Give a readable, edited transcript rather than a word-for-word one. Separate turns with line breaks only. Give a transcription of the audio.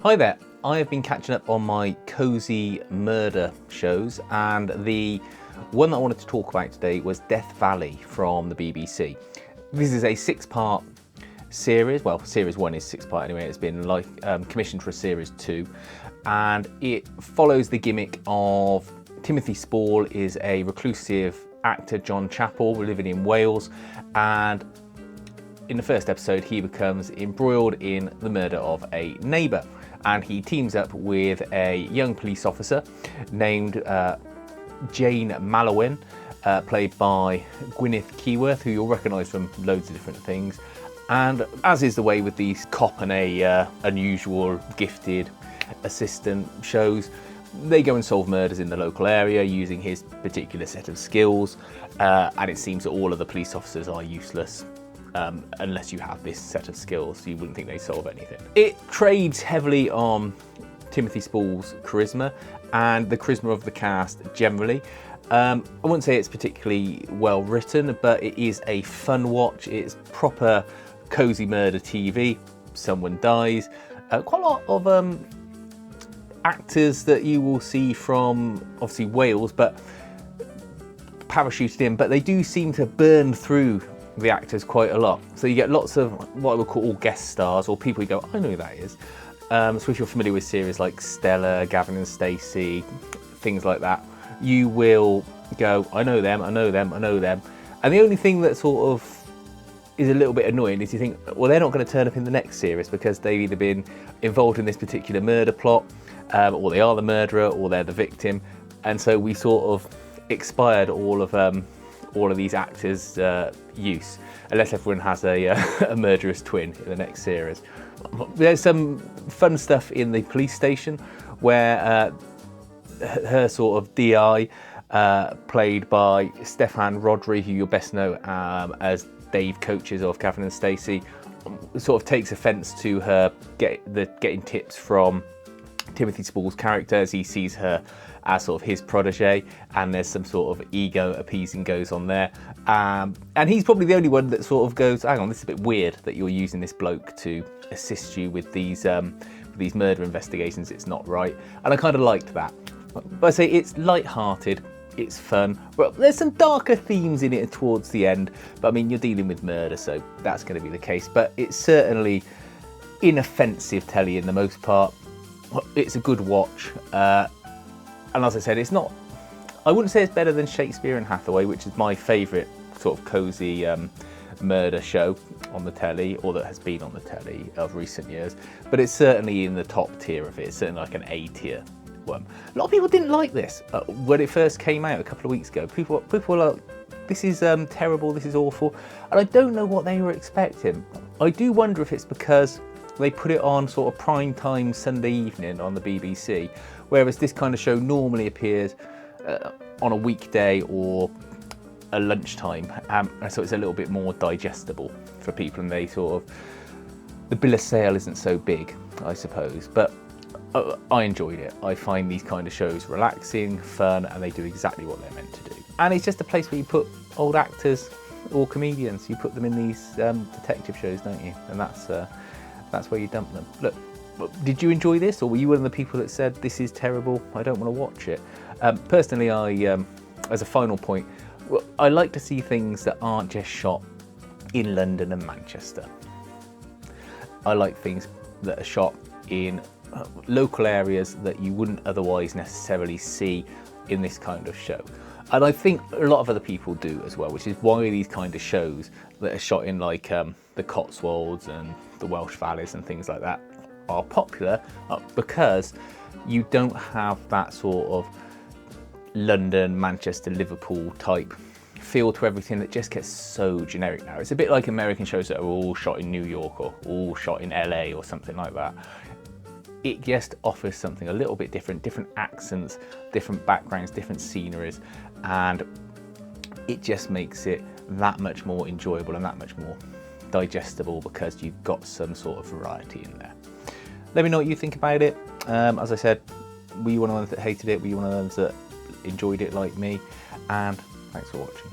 Hi there, I have been catching up on my cosy murder shows, and the one that I wanted to talk about today was Death Valley from the BBC. This is a 6-part series. Well, series 1 is 6-part anyway. It's been commissioned for a series 2, and it follows the gimmick of Timothy Spall is a reclusive actor, John Chappell, living in Wales, and in the first episode he becomes embroiled in the murder of a neighbour, and he teams up with a young police officer named Jane Mallowan, played by Gwyneth Keyworth, who you'll recognise from loads of different things. And as is the way with these cop and a unusual gifted assistant shows, they go and solve murders in the local area using his particular set of skills, and it seems that all of the police officers are useless unless you have this set of skills, so you wouldn't think they solve anything. It trades heavily on Timothy Spall's charisma and the charisma of the cast generally. I wouldn't say it's particularly well written, but it is a fun watch. It's proper cosy murder TV. Someone dies. Quite a lot of actors that you will see from obviously Wales, but parachuted in, but they do seem to burn through the actors quite a lot. So you get lots of what I would call guest stars, or people you go, I know who that is. So if you're familiar with series like Stella, Gavin and Stacey, things like that, you will go, I know them, I know them, I know them. And the only thing that sort of is a little bit annoying is you think, well, they're not going to turn up in the next series because they've either been involved in this particular murder plot, or they are the murderer, or they're the victim. And so we sort of expired all of these actors' use, unless everyone has a murderous twin in the next series. There's some fun stuff in the police station where her sort of DI, played by Stefan Rodri, who you'll best know as Dave Coaches of Gavin and Stacey, sort of takes offence to her getting tips from Timothy Spall's character as he sees her as sort of his protege, and there's some sort of ego appeasing goes on there. And he's probably the only one that sort of goes, hang on, this is a bit weird that you're using this bloke to assist you with these murder investigations. It's not right. And I kind of liked that. But I say it's light-hearted, it's fun. Well, there's some darker themes in it towards the end, but I mean, you're dealing with murder, so that's going to be the case. But it's certainly inoffensive telly in the most part. It's a good watch. And as I said, it's not, I wouldn't say it's better than Shakespeare and Hathaway, which is my favourite sort of cosy murder show on the telly, or that has been on the telly of recent years, but it's certainly in the top tier of it. It's certainly like an A tier one. A lot of people didn't like this when it first came out a couple of weeks ago. People were like, this is terrible, this is awful, and I don't know what they were expecting. I do wonder if it's because they put it on sort of prime time Sunday evening on the BBC, whereas this kind of show normally appears on a weekday or a lunchtime, so it's a little bit more digestible for people, and they sort of, the bill of sale isn't so big, I suppose. But I enjoyed it. I find these kind of shows relaxing, fun, and they do exactly what they're meant to do. And it's just a place where you put old actors or comedians. You put them in these detective shows, don't you? And that's where you dump them. Look, did you enjoy this, or were you one of the people that said this is terrible, I don't want to watch it? Personally, I, as a final point, I like to see things that aren't just shot in London and Manchester. I like things that are shot in local areas that you wouldn't otherwise necessarily see in this kind of show. And I think a lot of other people do as well, which is why these kind of shows that are shot in like the Cotswolds and the Welsh valleys and things like that are popular, because you don't have that sort of London, Manchester, Liverpool type feel to everything that just gets so generic now. It's a bit like American shows that are all shot in New York or all shot in LA or something like that. It just offers something a little bit different, different accents, different backgrounds, different sceneries, and it just makes it that much more enjoyable and that much more digestible because you've got some sort of variety in there. Let me know what you think about it. As I said, were you one of the ones that hated it? Were you one of those that enjoyed it like me? And thanks for watching.